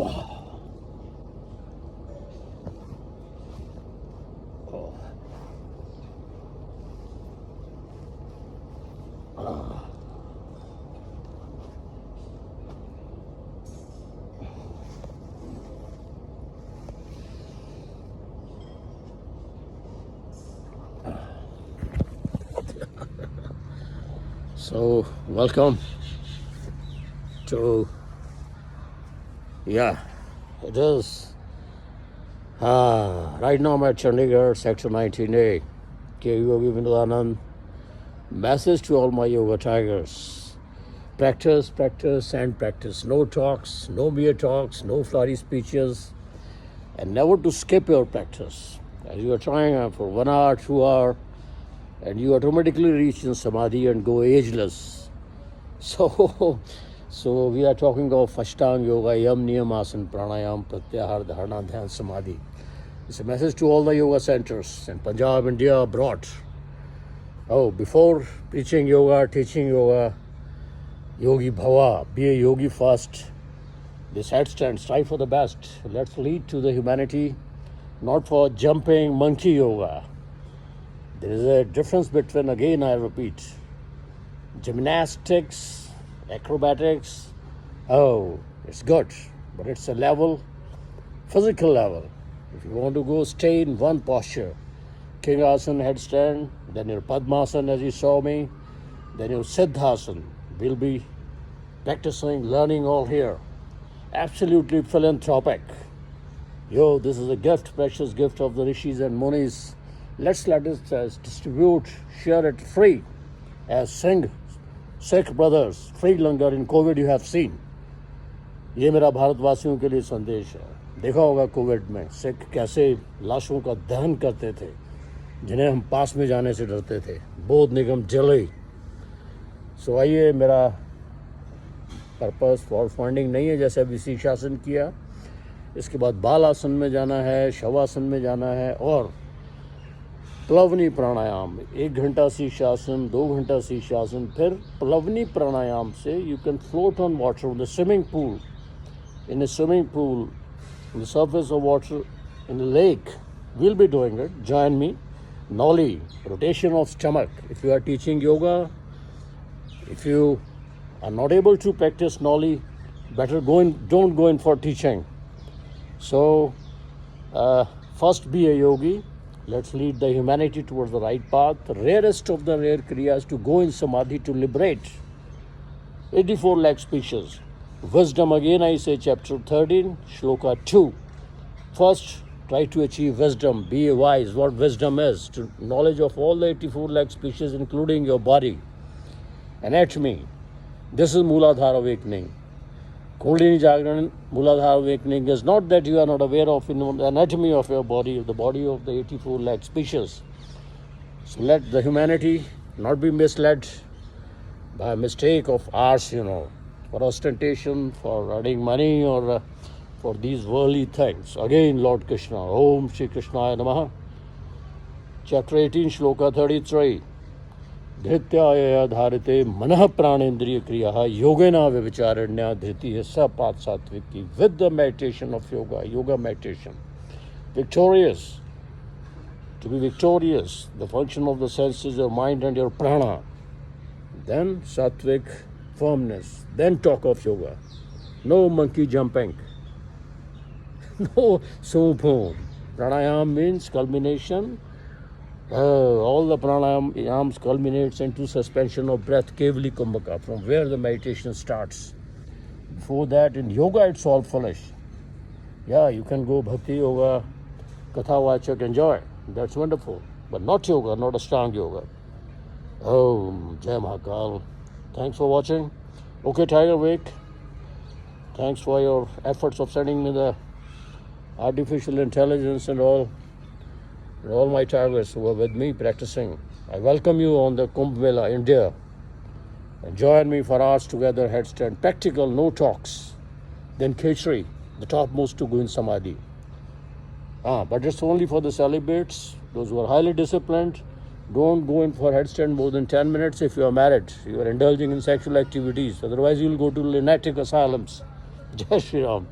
So, welcome to, it is. Right now I'm at Chandigarh, Sector 19A. K. Yogi Vinod. Message to all my yoga tigers. Practice, practice, and practice. No talks, no mere talks, no flowery speeches, and never to skip your practice. As you are trying for 1 hour, 2 hours, and you automatically reach in samadhi and go ageless. So we are talking of Ashtanga Yoga, Yam, Niyam, Asana, Pranayam, Pratyahar, Dharana, Dhyan, Samadhi. It's a message to all the yoga centers in Punjab, India, abroad. Before preaching yoga, teaching yoga, Yogi Bhava, be a yogi first. This headstand, strive for the best. Let's lead to the humanity, not for jumping monkey yoga. There is a difference between, again I repeat, gymnastics, acrobatics. It's good, but it's a level, physical level. If you want to go, stay in one posture. King Asana, headstand, then your Padmasana as you saw me, then your Siddhasana. We'll be practicing, learning all here. Absolutely philanthropic. This is a gift, precious gift of the Rishis and Munis. Let's let it distribute, share it free. As Sikh brothers, free langar in COVID you have seen. ये मेरा भारतवासियों के लिए संदेश है. देखा होगा Covid में सिख कैसे लाशों का दहन करते थे, जिन्हें हम पास में जाने से डरते थे. बोध निगम जले. सो आइए, मेरा पर्पस फॉर फंडिंग नहीं है जैसे अभी शीर्षासन किया. इसके बाद बाल आसन में जाना है, शवासन में जाना है, और प्लवनी प्राणायाम. 1 घंटा शीर्षासन, 2 घंटा शीर्षासन, फिर प्लवनी प्राणायाम से you can float on water in the swimming pool. In a swimming pool, on the surface of water, in a lake, we'll be doing it. Join me. Noli, rotation of stomach. If you are teaching yoga, if you are not able to practice Noli, better don't go in for teaching. So, first be a yogi. Let's lead the humanity towards the right path. The rarest of the rare kriyas to go in samadhi to liberate 84 lakh species. Wisdom, again I say, chapter 13, shloka 2. First, try to achieve wisdom. Be wise. What wisdom is? To knowledge of all the 84 lakh species, including your body. Anatomy. This is Mooladhara awakening. Kundalini Jagran, Mooladhara awakening is not that you are not aware of the anatomy of your body, the body of the 84 lakh species. So let the humanity not be misled by mistake of ours, for ostentation, for earning money, or for these worldly things. Again, Lord Krishna, Om Shri Krishnaya Namaha. Chapter 18, Shloka 33. Dhrityaya dharite manah pranendriya kriyaha yogena vivicharanya dhritiya sapat satviki. With the meditation of yoga meditation. Victorious. To be victorious, the function of the senses, your mind and your prana. Then sattvic firmness. Then talk of yoga. No monkey jumping. No sompom. Pranayam means culmination. All the pranayams culminates into suspension of breath, Kevali Kumbhaka, from where the meditation starts. Before that, in yoga, it's all foolish. You can go bhakti yoga, katha vachak, enjoy. That's wonderful. But not yoga, not Ashtanga yoga. Jai Mahakal. Thanks for watching. Okay, Tiger Wake. Thanks for your efforts of sending me the artificial intelligence and all my tigers who are with me practicing. I welcome you on the Kumbh Mela, India. And join me for hours together, headstand. Practical, no talks. Then Khechri, the topmost to go in Samadhi. But it's only for the celibates, those who are highly disciplined. Don't go in for headstand more than 10 minutes if you are married. You are indulging in sexual activities. Otherwise, you will go to lunatic asylums. Jai Shri Ram.